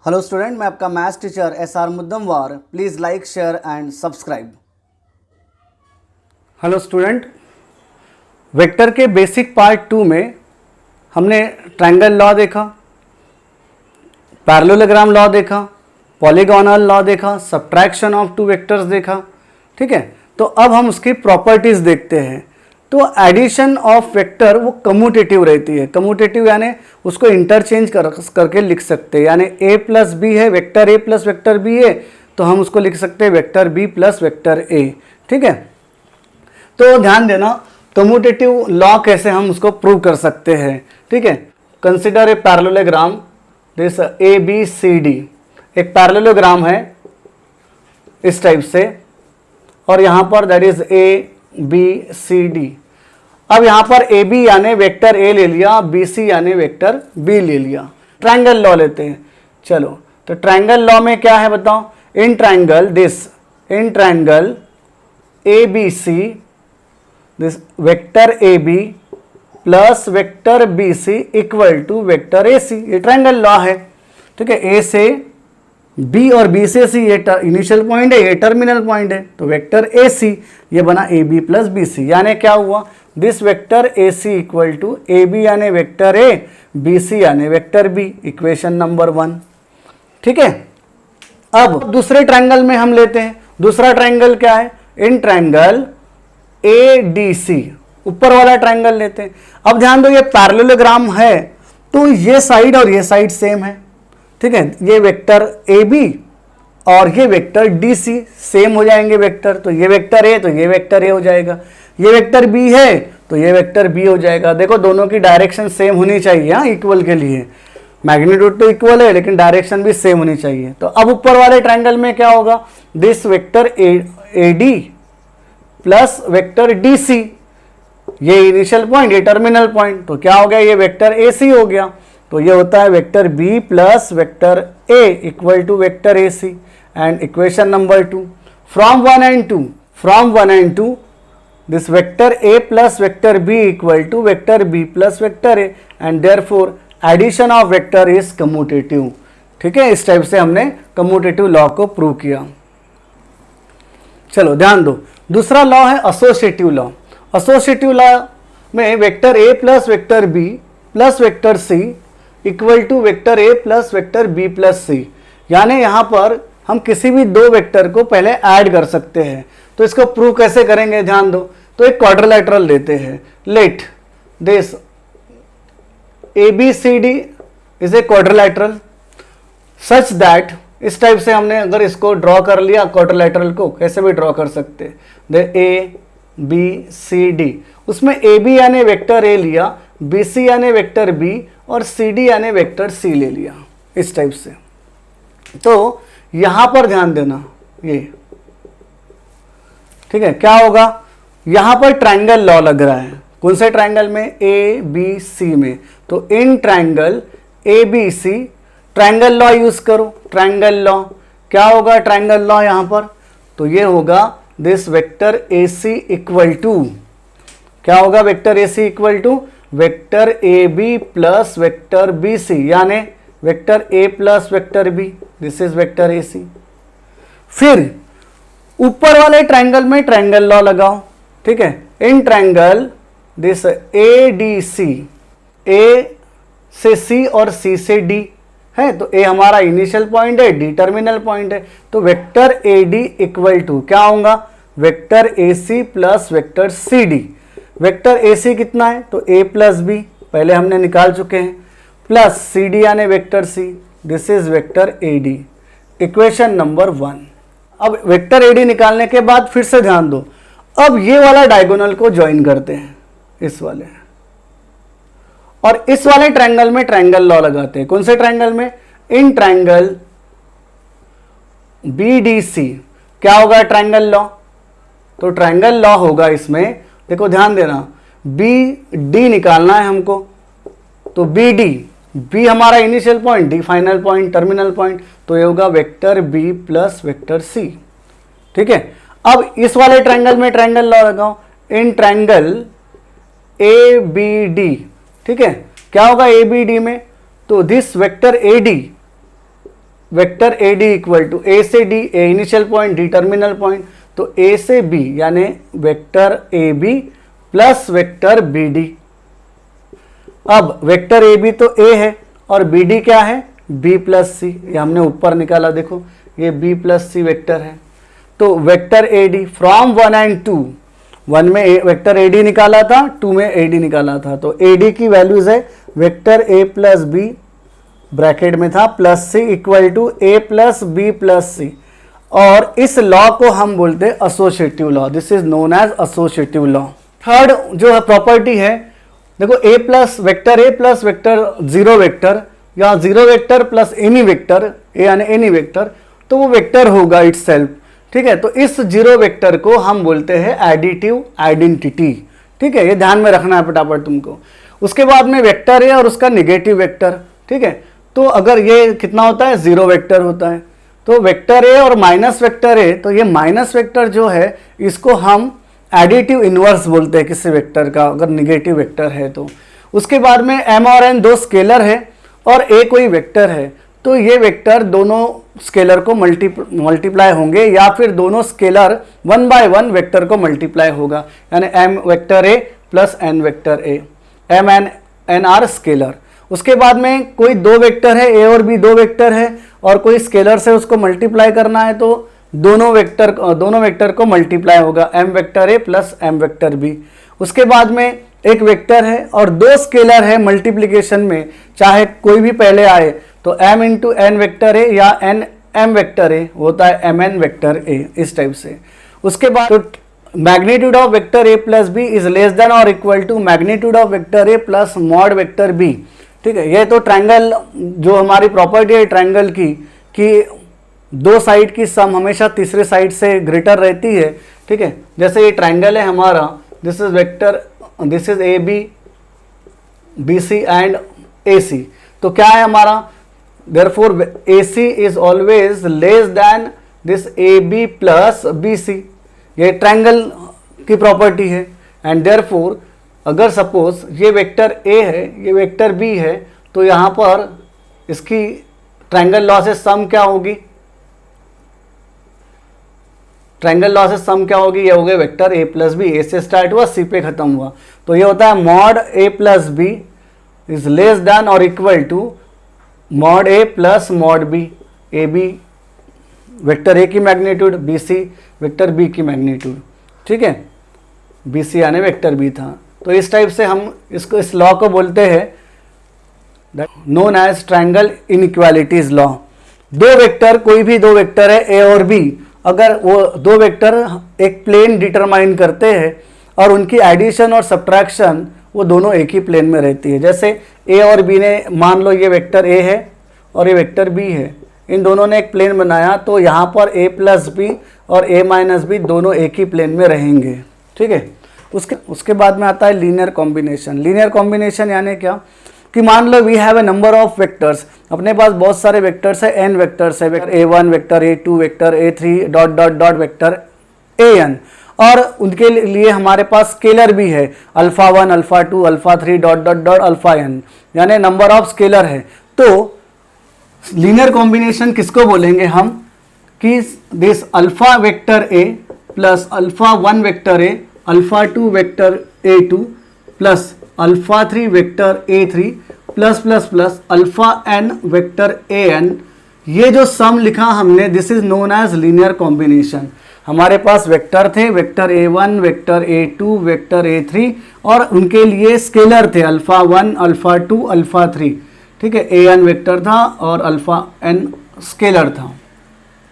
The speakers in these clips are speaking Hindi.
हेलो स्टूडेंट, मैं आपका maths teacher SR Muddamwar. Please like, share and subscribe. Hello student, vector के बेसिक पार्ट 2 में हमने ट्रायंगल लॉ देखा, पैरेललोग्राम लॉ देखा, पॉलीगोनल लॉ देखा, सब्ट्रैक्शन ऑफ टू वेक्टर्स देखा। ठीक है, तो अब हम उसकी प्रॉपर्टीज देखते हैं। तो एडिशन ऑफ वेक्टर वो कम्यूटेटिव रहती है। कम्यूटेटिव यानी उसको इंटरचेंज करके लिख सकते हैं। यानी a प्लस बी है, vector a plus vector b है, तो हम उसको लिख सकते हैं vector b plus vector a। ठीक है, तो ध्यान देना कम्यूटेटिव लॉ कैसे हम उसको प्रूव कर सकते हैं। ठीक है, consider a parallelogram this ABCD। एक पैरेललोग्राम है इस टाइप से, और यहाँ पर दैट इज ABCD। अब यहाँ पर AB यानी वेक्टर A ले लिया, BC यानी वेक्टर B ले लिया। ट्रायंगल लॉ लेते हैं। चलो, तो ट्रायंगल लॉ में क्या है बताओ। In triangle ABC this vector AB plus vector BC equal to vector AC। ये ट्रायंगल लॉ है। ठीक है, A से B और B से C ये इनिशियल पॉइंट है, ये टर्मिनल पॉइंट है, तो वेक्टर AC ये बना AB प्लस BC। यानी क्या हुआ, this vector AC equal to AB यानी वेक्टर A, BC यानी वेक्टर B। Equation number 1। ठीक है, अब दूसरे ट्रायंगल में हम लेते हैं। दूसरा ट्रायंगल क्या है, इन ट्रायंगल ADC, ऊपर वाला ट्रायंगल लेते हैं। अब ध्यान दो, ये पैरेललोग्राम है तो ये साइड और ये साइड सेम है। ठीक है, ये वेक्टर AB और ये वेक्टर DC सेम हो जाएंगे वेक्टर, तो ये वेक्टर A तो ये वेक्टर A हो जाएगा। ये वेक्टर B है तो ये वेक्टर B हो जाएगा। देखो दोनों की डायरेक्शन सेम होनी चाहिए, हाँ, इक्वल के लिए। मैग्नीट्यूड तो इक्वल है लेकिन डायरेक्शन भी सेम होनी चाहिए। तो अब ऊपर वाले ट्रायंगल में क्या होगा, this vector AD plus vector DC, ये इनिशियल पॉइंट, ये टर्मिनल पॉइंट, तो क्या हो गया, ये वेक्टर AC हो गया। तो ये होता है vector B plus vector A equal to vector AC। And equation number 2, from 1 and 2 this vector A plus vector B equal to vector B plus vector A and therefore addition of vector is commutative. ठीक है, इस टाइप से हमने कम्यूटेटिव लॉ को प्रूव किया। चलो ध्यान दो, दूसरा लॉ है एसोसिएटिव लॉ। एसोसिएटिव लॉ में vector A plus vector B plus vector C equal to vector A plus vector B plus C। यानी यहां पर हम किसी भी दो वेक्टर को पहले ऐड कर सकते हैं। तो इसको प्रूव कैसे करेंगे, ध्यान दो। तो एक क्वाड्रिलेटरल लेते हैं। Let this ABCD is a quadrilateral such that, इस टाइप से हमने अगर इसको ड्रॉ कर लिया, क्वाड्रिलेटरल को कैसे भी ड्रॉ कर सकते हैं। ABCD, उसमें AB यानी वेक्टर A लिया, BC यानी वेक्टर B और CD यानी वेक्टर C ले लिया, इस टाइप से। तो यहां पर ध्यान देना, ये ठीक है, क्या होगा, यहां पर ट्रायंगल लॉ लग रहा है। कौन से ट्रायंगल में, ABC में। तो in triangle ABC triangle law use करो। ट्रायंगल लॉ क्या होगा, ट्रायंगल लॉ यहां पर, तो ये होगा this vector AC equal to, क्या होगा, vector AC equal to vector AB plus vector BC यानी vector A plus vector B। This is vector AC। फिर ऊपर वाले ट्रायंगल में ट्रायंगल लॉ लगाओ। ठीक है, in triangle this ADC, A से C और C से D है, तो A हमारा इनिशियल पॉइंट है, D टर्मिनल पॉइंट है, तो वेक्टर AD इक्वल टू क्या होगा, vector AC plus vector CD। Vector AC कितना है, तो A प्लस B पहले हमने निकाल चुके हैं, प्लस CD यानी vector C। This is vector AD। Equation number 1। अब वेक्टर AD निकालने के बाद फिर से ध्यान दो, अब ये वाला डायगोनल को ज्वाइन करते हैं इस वाले, और इस वाले ट्रायंगल में ट्रायंगल लॉ लगाते हैं। कौन से ट्रायंगल में, इन ट्रायंगल BDC क्या होगा, ट्रायंगल लॉ। तो ट्रायंगल लॉ होगा इसमें, देखो ध्यान देना, BD निकालना है हमको, तो BD, B हमारा initial point, D final point, terminal point, तो ये होगा vector B plus vector C। ठीक है, अब इस वाले ट्रायंगल में ट्रायंगल लॉ लगाओ। इन ट्रायंगल ABD, ठीक है, क्या होगा ABD में, तो this vector AD vector A D equal to A से D, A initial point, D terminal point, तो ए से बी यानी vector A B plus vector B D. अब वेक्टर ए बी तो ए है और बी डी क्या है, बी प्लस सी, ये हमने ऊपर निकाला, देखो ये बी प्लस सी वेक्टर है। तो vector A D from 1 and 2, 1 में वेक्टर ए डी निकाला था, 2 में ए डी निकाला था, तो ए डी की वैल्यूज है वेक्टर ए प्लस बी ब्रैकेट में था plus C equal to A plus B plus C, और इस लॉ को हम बोलते हैं associative law, this is known as associative law. Third जो है प्रॉपर्टी है, देखो A plus vector zero vector या zero vector plus any vector, A यानी एनी वेक्टर, तो वो वेक्टर होगा इटसेल्फ, ठीक है। तो इस जीरो वेक्टर को हम बोलते हैं एडिटिव आइडेंटिटी, ठीक है, ये ध्यान में रखना है फटाफट तुमको। उसके बाद में वेक्टर है और उसका निगेटिव वेक्टर, ठीक है, तो अगर ये कितना होता है, जीरो वेक्टर होता है, तो वेक्टर ए और माइनस वेक्टर ए, तो ये माइनस वेक्टर जो है इसको हम एडिटिव इनवर्स बोलते हैं किसी वेक्टर का, अगर निगेटिव वेक्टर है तो। उसके बाद में एम और एन दो स्केलर है और ए कोई वेक्टर है, तो ये वेक्टर दोनों स्केलर को मल्टीप्लाई होंगे या फिर दोनों स्केलर 1 बाय 1 वेक्टर को मल्टीप्लाई होगा, यानी m vector A plus n vector a, m n are scalar. उसके बाद में कोई दो वेक्टर है, ए और बी दो वेक्टर है, और कोई स्केलर से उसको मल्टीप्लाई करना है तो दोनों वेक्टर को मल्टीप्लाई होगा, एम वेक्टर ए प्लस एम वेक्टर बी। उसके बाद में एक वेक्टर है और दो स्केलर है मल्टीप्लिकेशन में, चाहे कोई भी पहले आए, तो m into n vector a या एन एम वेक्टर ए होता है एम एन वेक्टर ए, इस टाइप से। उसके बाद तो magnitude of vector A plus B is less than और equal to magnitude of vector A plus mod vector B, ठीक है। ये तो ट्रायंगल जो हमारी प्रॉपर्टी है ट्रायंगल की, कि दो साइड की सम हमेशा तीसरे साइड से ग्रेटर रहती है, ठीक है। जैसे ये ट्रायंगल है हमारा, this is vector, this is A B, B C and A C, तो क्या है हमारा, therefore A C is always less than this A B plus B C, ये ट्रायंगल की प्रॉपर्टी है। एंड देयरफॉर अगर सपोज ये वेक्टर ए है, ये वेक्टर बी है, तो यहाँ पर इसकी ट्रायंगल लॉ से सम क्या होगी, ट्रायंगल लॉ से सम क्या होगी, ये हो गया वेक्टर ए प्लस बी, ए से स्टार्ट हुआ सी पे खत्म हुआ, तो ये होता है mod A plus B is less than और equal to mod A plus mod B, A B vector A की magnitude, B C vector B की मैग्नीट्यूड, ठीक है, बी सी यानी वेक्टर बी था। तो इस टाइप से हम इसको, इस लॉ को बोलते हैं known as triangle inequalities law. दो वेक्टर, कोई भी दो वेक्टर है ए और बी, अगर वो दो वेक्टर एक प्लेन डिटरमाइन करते हैं और उनकी एडिशन और सब्ट्रैक्शन वो दोनों एक ही प्लेन में रहती है, जैसे ए और बी ने, मान लो ये वेक्टर ए है और ये वेक्टर बी है, इन दोनों ने एक प्लेन बनाया, तो यहाँ पर ए प्लस बी और ए माइनस बी दोनों एक ही प्लेन में रहेंगे, ठीक है। उसके बाद में आता है लीनियर कॉम्बिनेशन। लीनियर कॉम्बिनेशन यानी क्या, कि मान लो we have a number of vectors, अपने पास बहुत सारे वेक्टर्स है, एन वेक्टर्स है, vector a1 vector a2 vector a3 dot dot डॉट वेक्टर an, और उनके लिए हमारे पास स्केलर भी है, alpha 1 alpha 2 alpha 3 dot dot डॉट अल्फा n, यानी नंबर ऑफ स्केलर है। तो लीनियर कॉम्बिनेशन किसको बोलेंगे हम, कि this alpha vector a plus alpha 1 vector a, alpha 2 vector a2 plus alpha 3 vector a3 plus plus plus alpha n vector an, ये जो सम लिखा हमने, this is known as linear combination. हमारे पास वेक्टर थे, vector a1 vector a2 vector a3, और उनके लिए स्केलर थे अल्फा 1 अल्फा 2 अल्फा 3, ठीक है, an वेक्टर था और अल्फा n स्केलर था।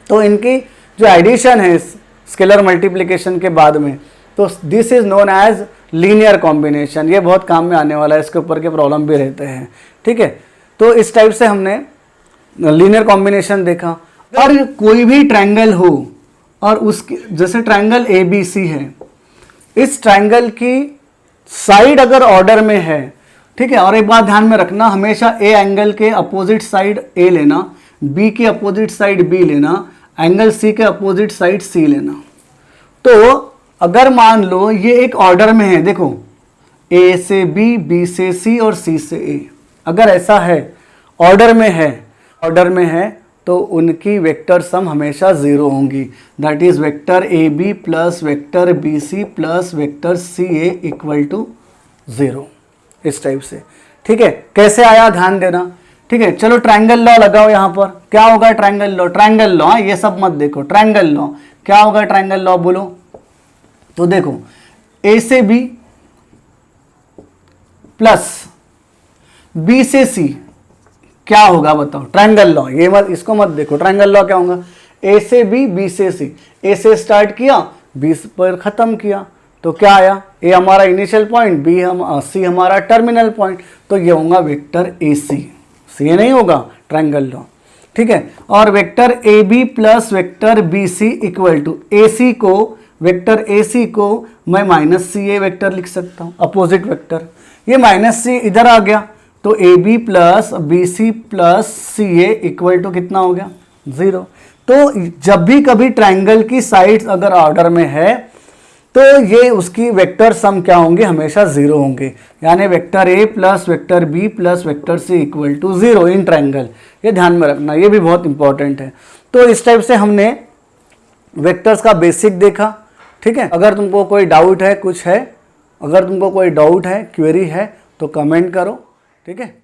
तो इनकी जो एडिशन है स्केलर मल्टीप्लिकेशन के बाद में, तो this is known as linear combination. ये बहुत काम में आने वाला है, इसके ऊपर के प्रॉब्लम भी रहते हैं, ठीक है। तो इस टाइप से हमने लीनियर कॉम्बिनेशन देखा। और कोई भी ट्रायंगल हो और उसकी, जैसे ट्रायंगल ए बी सी है, इस ट्रायंगल की साइड अगर ऑर्डर में है, ठीक है, और एक बात ध्यान में रखना, हमेशा ए एंगल के अपोजिट साइड ए लेना, बी के अपोजिट साइड बी लेना, एंगल सी के अपोजिट साइड सी लेना। तो अगर मान लो ये एक ऑर्डर में है, देखो ए से बी, बी से सी और सी से ए, अगर ऐसा है, ऑर्डर में है तो उनकी वेक्टर सम हमेशा ज़ीरो होंगी। That is vector A B plus vector B c plus vector c a equal to zero, इस टाइप से। ठीक है, कैसे आया ध्यान देना। ठीक है, चलो ट्रायंगल लॉ लगाओ यहाँ पर। क्या होगा ट्रायंगल लॉ? ट्रायंगल लॉ, ये सब मत देखो, ट्रायंगल लॉ क्या होगा? ट्रायंगल लॉ बोलो तो देखो, ए से बी प्लस बी से सी क्या होगा बताओ? ट्रायंगल लॉ, ये मत, इसको मत देखो। ट्रायंगल लॉ क्या होगा? ए से बी, बी से सी। ए से स्टार्ट किया, बी पर खत्म किया, तो क्या आया? ए हमारा इनिशियल पॉइंट, बी सी हमारा टर्मिनल पॉइंट, तो ये होगा वेक्टर ए सी। ये नहीं होगा ट्रायंगल लॉ। ठीक है, और vector A B plus vector B C equal to A C को, वेक्टर ए सी को मैं माइनस सी ए वेक्टर लिख सकता हूँ, अपोजिट वेक्टर। ये माइनस सी इधर आ गया, तो a B plus B c plus c a equal to कितना हो गया? ज़ीरो। तो जब भी कभी ट्रायंगल की साइड्स अगर ऑर्डर में है तो ये उसकी वेक्टर सम क्या होंगे? हमेशा ज़ीरो होंगे। यानी vector A plus vector b plus vector c equal to zero in triangle. ये ध्यान में रखना, ये भी बहुत इंपॉर्टेंट है। तो इस टाइप से हमने वेक्टर्स का बेसिक देखा। ठीक है, अगर तुमको कोई डाउट है, कुछ है, अगर तुमको कोई डाउट है, क्वेरी है, तो कमेंट करो। ठीक है।